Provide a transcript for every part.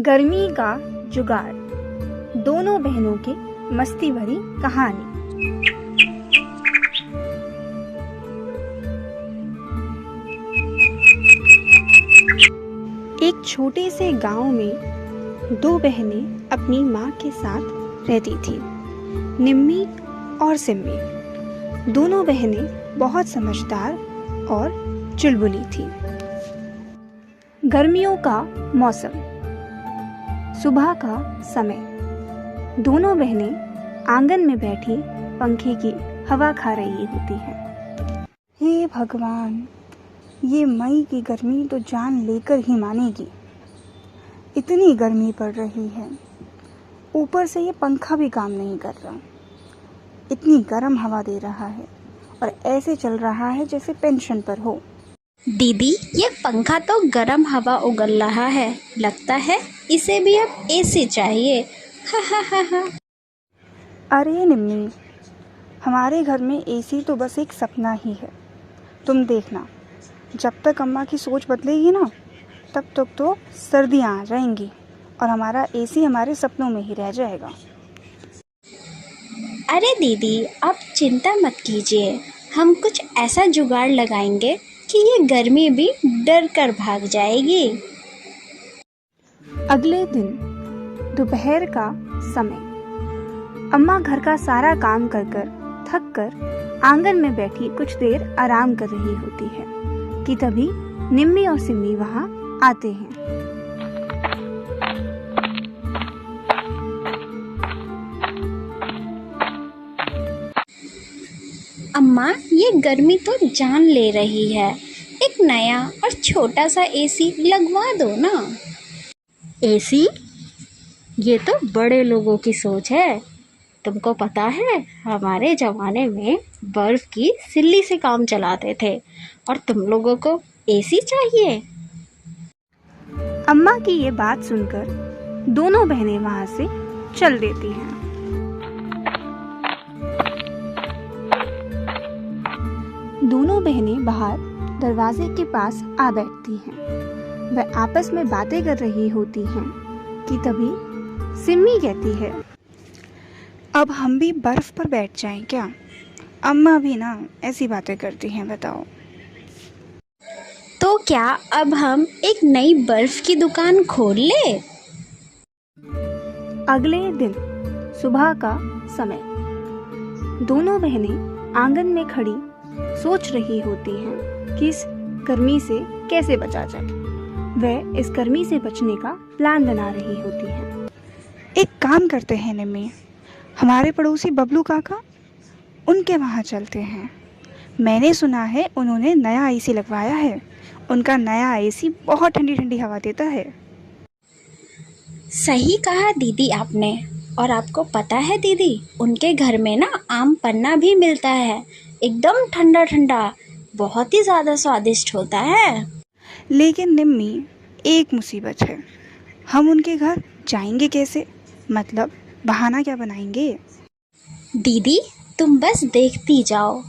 गर्मी का जुगाड़, दोनों बहनों की मस्ती भरी कहानी। एक छोटे से गांव में दो बहनें अपनी माँ के साथ रहती थीं, निम्मी और सिम्मी। दोनों बहनें बहुत समझदार और चुलबुली थीं। गर्मियों का मौसम, सुबह का समय। दोनों बहनें आंगन में बैठी पंखे की हवा खा रही होती हैं। हे भगवान, ये मई की गर्मी तो जान लेकर ही मानेगी। इतनी गर्मी पड़ रही है, ऊपर से ये पंखा भी काम नहीं कर रहा। इतनी गर्म हवा दे रहा है और ऐसे चल रहा है जैसे पेंशन पर हो। दीदी, ये पंखा तो गर्म हवा उगल रहा है, लगता है इसे भी अब एसी चाहिए। हा हा हा हा। अरे निम्मी, हमारे घर में एसी तो बस एक सपना ही है। तुम देखना, जब तक अम्मा की सोच बदलेगी ना, तब तक तो सर्दियाँ आ जाएंगी और हमारा एसी हमारे सपनों में ही रह जाएगा। अरे दीदी, आप चिंता मत कीजिए, हम कुछ ऐसा जुगाड़ लगाएंगे कि ये गर्मी भी डर कर भाग जाएगी। अगले दिन दोपहर का समय। अम्मा घर का सारा काम कर कर थक कर आंगन में बैठी कुछ देर आराम कर रही होती है कि तभी निम्मी और सिम्मी वहां आते हैं। अम्मा, ये गर्मी तो जान ले रही है, एक नया और छोटा सा एसी लगवा दो ना। एसी? ये तो बड़े लोगों की सोच है। तुमको पता है, हमारे ज़माने में बर्फ की सिल्ली से काम चलाते थे और तुम लोगों को एसी चाहिए? अम्मा की ये बात सुनकर दोनों बहनें वहां से चल देती हैं। दोनों बहनें बाहर दरवाजे के पास आ बैठती हैं। वह आपस में बातें कर रही होती हैं कि तभी सिम्मी कहती है, अब हम भी बर्फ पर बैठ जाएं क्या? अम्मा भी ना ऐसी बातें करती हैं, बताओ। तो क्या अब हम एक नई बर्फ की दुकान खोल ले? अगले दिन सुबह का समय। दोनों बहनें आंगन में खड़ी सोच रही होती हैं कि इस गर्मी से कैसे बचा जाए। वह इस गर्मी से बचने का प्लान बना रही होती हैं। एक काम करते हैं निम्मी, हमारे पड़ोसी बबलू काका, उनके वहाँ चलते हैं। मैंने सुना है उन्होंने नया एसी लगवाया है। उनका नया एसी बहुत ठंडी ठंडी हवा देता है। सही कहा दीदी आपने। और आपको पता है दीदी, उनके घर में ना आम पन्ना भी मिलता है, एकदम ठंडा ठंडा, बहुत ही ज़्यादा स्वादिष्ट होता है। लेकिन निम्मी, एक मुसीबत है। हम उनके घर जाएंगे कैसे? मतलब बहाना क्या बनाएंगे? दीदी, तुम बस देखती जाओ,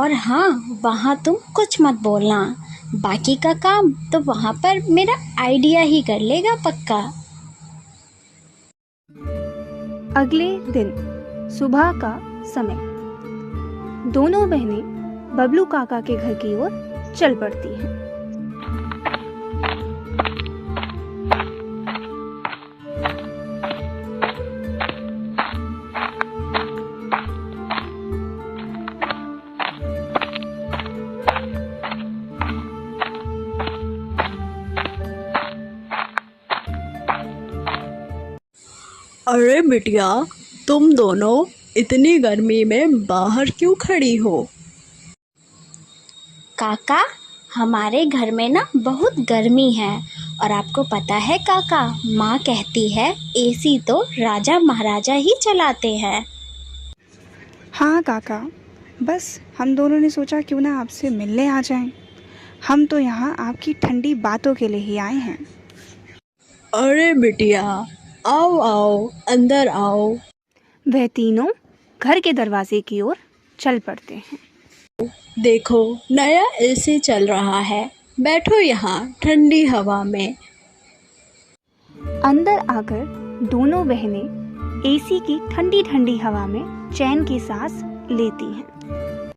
और हाँ, वहाँ तुम कुछ मत बोलना। बाकी का काम तो वहाँ पर मेरा आइडिया ही कर लेगा पक्का। अगले दिन सुबह का समय। दोनों बहनें बबलू काका के घर की ओर चल पड़ती हैं। अरे बिटिया, तुम दोनों इतनी गर्मी में बाहर क्यों खड़ी हो? काका, हमारे घर में ना बहुत गर्मी है, और आपको पता है काका, माँ कहती है एसी तो राजा महाराजा ही चलाते हैं। हाँ काका, बस हम दोनों ने सोचा क्यों ना आपसे मिलने आ जाएं। हम तो यहाँ आपकी ठंडी बातों के लिए ही आए हैं। अरे बिटिया, आओ आओ, अंदर आओ। वह तीनों घर के दरवाजे की ओर चल पड़ते हैं। देखो, नया एसी चल रहा है, बैठो यहाँ ठंडी हवा में। अंदर आकर दोनों बहनें एसी की ठंडी ठंडी हवा में चैन की सांस लेती हैं।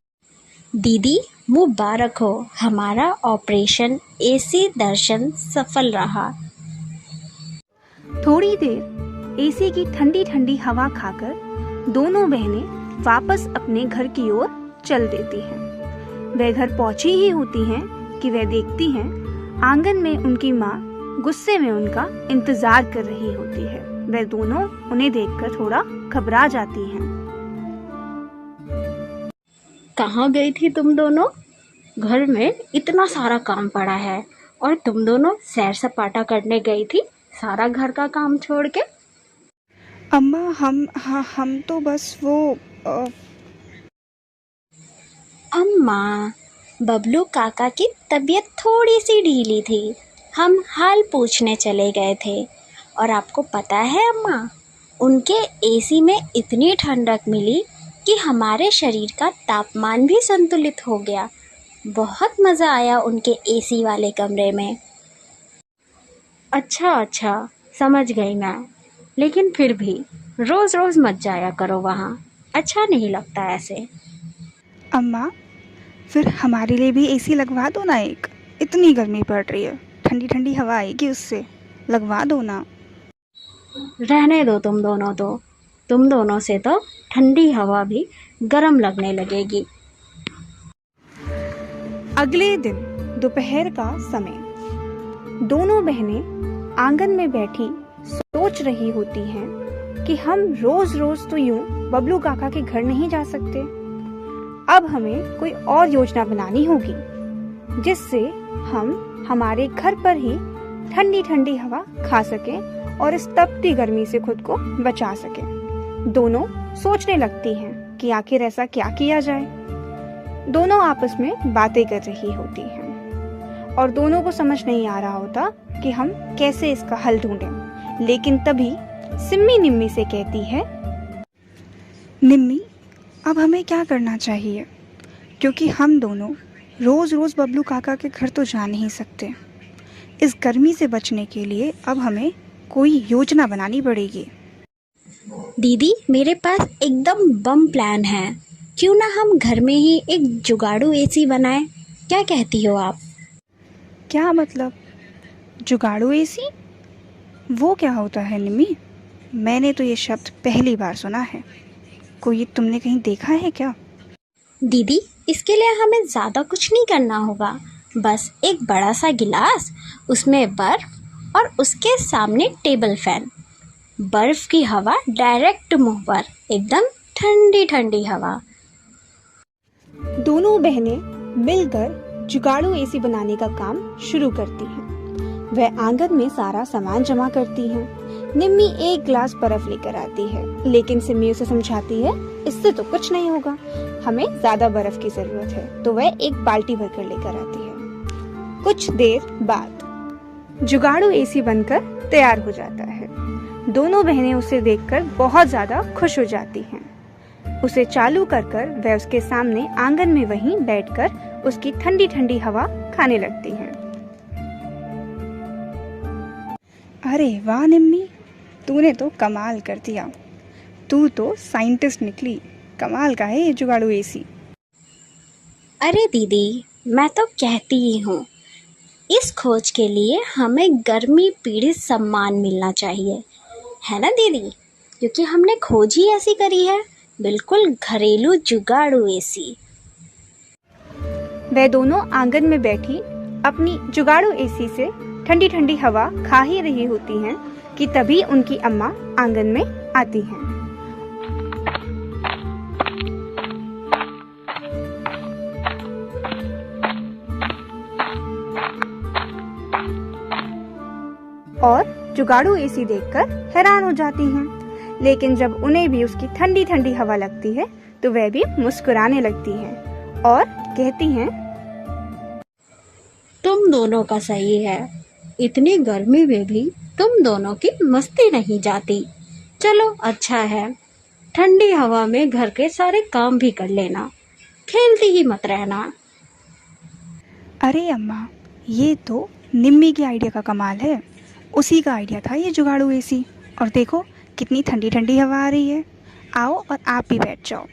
दीदी मुबारक हो, हमारा ऑपरेशन एसी दर्शन सफल रहा। थोड़ी देर एसी की ठंडी ठंडी हवा खाकर दोनों बहनें वापस अपने घर की ओर चल देती हैं। वे घर पहुंची ही होती हैं कि वे देखती हैं आंगन में उनकी माँ गुस्से में उनका इंतजार कर रही होती है। वे दोनों उन्हें देखकर थोड़ा घबरा जाती हैं। कहाँ गई थी तुम दोनों? घर में इतना सारा काम पड़ा है और तुम दोनों सैर सपाटा करने गई थी सारा घर का काम छोड़ के। अम्मा हम तो बस वो अम्मा, बबलू काका की तबीयत थोड़ी सी ढीली थी, हम हाल पूछने चले गए थे। और आपको पता है अम्मा, उनके एसी में इतनी ठंडक मिली कि हमारे शरीर का तापमान भी संतुलित हो गया। बहुत मज़ा आया उनके एसी वाले कमरे में। अच्छा, समझ गई मैं, लेकिन फिर भी रोज़ रोज़ मत जाया करो वहाँ, अच्छा नहीं लगता ऐसे। अम्मा, फिर हमारे लिए भी एसी लगवा दो ना एक। इतनी गर्मी पड़ रही है, ठंडी ठंडी हवा आएगी उससे, लगवा दो ना। रहने दो तुम दोनों तो, तुम दोनों से तो ठंडी हवा भी गर्म लगने लगेगी। अगले दिन दोपहर का समय, दोनों बहनें आंगन में बैठी सोच रही होती हैं कि हम रोज रोज तो यूं बबलू काका के घर नहीं जा सकते। अब हमें कोई और योजना बनानी होगी जिससे हम हमारे घर पर ही ठंडी ठंडी हवा खा सकें और इस तपती गर्मी से खुद को बचा सकें। दोनों सोचने लगती हैं कि आखिर ऐसा क्या किया जाए। दोनों आपस में बातें कर रही होती हैं और दोनों को समझ नहीं आ रहा होता कि हम कैसे इसका हल ढूंढें। लेकिन तभी सिम्मी निम्मी से कहती है, निम्मी, अब हमें क्या करना चाहिए? क्योंकि हम दोनों रोज रोज बबलू काका के घर तो जा नहीं सकते। इस गर्मी से बचने के लिए अब हमें कोई योजना बनानी पड़ेगी। दीदी, मेरे पास एकदम बम प्लान है। क्यों ना हम घर में ही एक जुगाड़ू एसी बनाएं? क्या कहती हो आप? क्या मतलब जुगाड़ू एसी? वो क्या होता है निम्मी? मैंने तो ये शब्द पहली बार सुना है। कोई तुमने कहीं देखा है क्या? दीदी, इसके लिए हमें ज़्यादा कुछ नहीं करना होगा। बस एक बड़ा सा गिलास, उसमें बर्फ और उसके सामने टेबल फैन। बर्फ की हवा डायरेक्ट मुंह पर, एकदम ठंडी ठंडी हवा। दोनों बहनें मिलकर जुगाड़ू एसी बनाने का काम शुरू करती हैं। वह आंगन में सारा सामान जमा करती हैं। निम्मी एक ग्लास बर्फ लेकर आती है, लेकिन सिम्मी उसे समझाती है, इससे तो कुछ नहीं होगा, हमें ज्यादा बर्फ की जरूरत है। तो वह एक बाल्टी भरकर लेकर आती है। कुछ देर बाद जुगाड़ू एसी बनकर तैयार हो जाता है। दोनों बहनें उसे देखकर बहुत ज्यादा खुश हो जाती हैं। उसे चालू कर वह उसके सामने आंगन में वहीं बैठकर उसकी ठंडी ठंडी हवा खाने लगती हैं। अरे वाह निम्मी, तूने तो कमाल कर दिया। तू तो साइंटिस्ट निकली। कमाल का है ये जुगाड़ू एसी। अरे दीदी, मैं तो कहती ही हूँ, इस खोज के लिए हमें गर्मी पीड़ित सम्मान मिलना चाहिए, है ना दीदी? क्योंकि हमने खोज ही ऐसी करी है, बिल्कुल घरेलू जुगाड़ू एसी। वे दोनों आंगन में बैठी अपनी जुगाड़ू एसी से ठंडी ठंडी हवा खा ही रही होती हैं कि तभी उनकी अम्मा आंगन में आती हैं। और जुगाड़ू एसी देखकर हैरान हो जाती हैं। लेकिन जब उन्हें भी उसकी ठंडी ठंडी हवा लगती है तो वह भी मुस्कुराने लगती हैं और कहती हैं, तुम दोनों का सही है, इतनी गर्मी में भी तुम दोनों की मस्ती नहीं जाती। चलो अच्छा है, ठंडी हवा में घर के सारे काम भी कर लेना, खेलती ही मत रहना। अरे अम्मा, ये तो निम्मी की आइडिया का कमाल है। उसी का आइडिया था ये जुगाड़ू एसी। और देखो कितनी ठंडी ठंडी हवा आ रही है। आओ और आप भी बैठ जाओ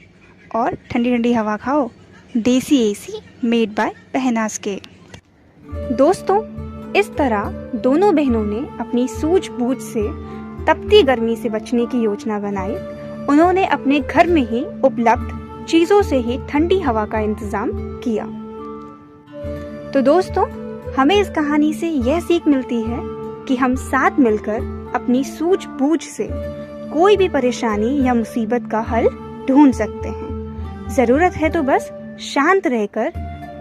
और ठंडी ठंडी हवा खाओ। देसी एसी मेड बाय पहनाज के। दोस्तों, इस तरह दोनों बहनों ने अपनी सूझबूझ से तपती गर्मी से बचने की योजना बनाई। उन्होंने अपने घर में ही उपलब्ध चीज़ों से ही ठंडी हवा का इंतजाम किया। तो दोस्तों, हमें इस कहानी से यह सीख मिलती है कि हम साथ मिलकर अपनी सूझबूझ से कोई भी परेशानी या मुसीबत का हल ढूंढ सकते हैं। ज़रूरत है तो बस शांत रहकर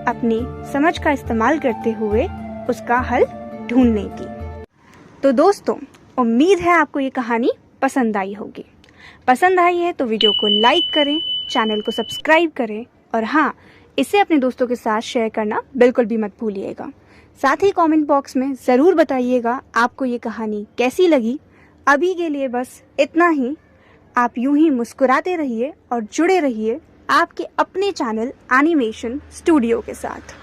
अपनी समझ का इस्तेमाल करते हुए उसका हल ढूंढने की। तो दोस्तों, उम्मीद है आपको ये कहानी पसंद आई होगी। पसंद आई है तो वीडियो को लाइक करें, चैनल को सब्सक्राइब करें और हाँ, इसे अपने दोस्तों के साथ शेयर करना बिल्कुल भी मत भूलिएगा। साथ ही कमेंट बॉक्स में ज़रूर बताइएगा आपको ये कहानी कैसी लगी। अभी के लिए बस इतना ही। आप यूं ही मुस्कुराते रहिए और जुड़े रहिए आपके अपने चैनल एनिमेशन स्टूडियो के साथ।